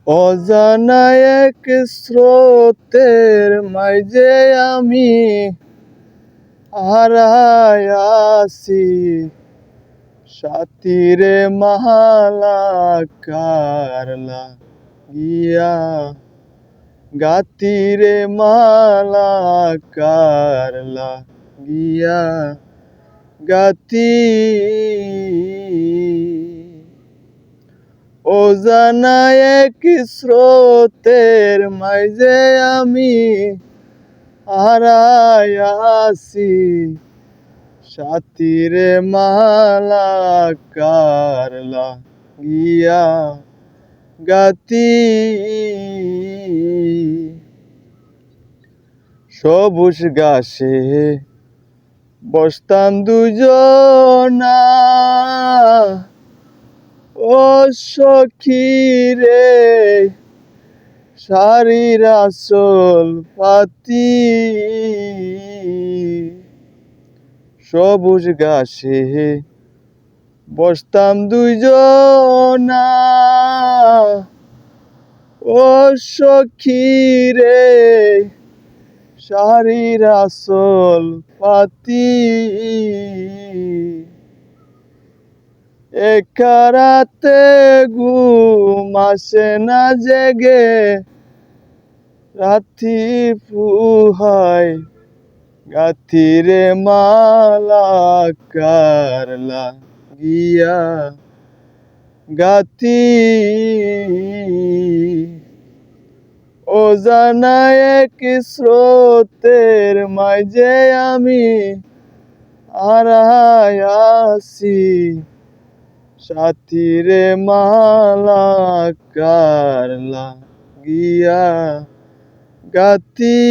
অজানা এক স্রোতের মাঝে আমি হারায় আছি, সাথীরে মালা কারলা গিয়া, গাতিরে মালা কারলা গিয়া গাতি। অজানা এক স্রোতের মাঝে আমি হারায় আছি, সাথীরে মালা কারলা গিয়া গাতি। সবুজ ঘাসে বসতাম দুজনা, ও সখী রে শাড়ির আঁচল পাতি। সবুজ ঘাসে বসতাম দুইজনা, ও সখী রে শাড়ির আঁচল পাতি। একা রাতে ঘুম আসে না জেগে, রাতি পুহায় গাথিরে মালা কারলা গিয়া গাতি। অজানা এক স্রোতের মাঝে আমি হারায় আছি, সাথীরে মালা কারলা গিয়া গাতি।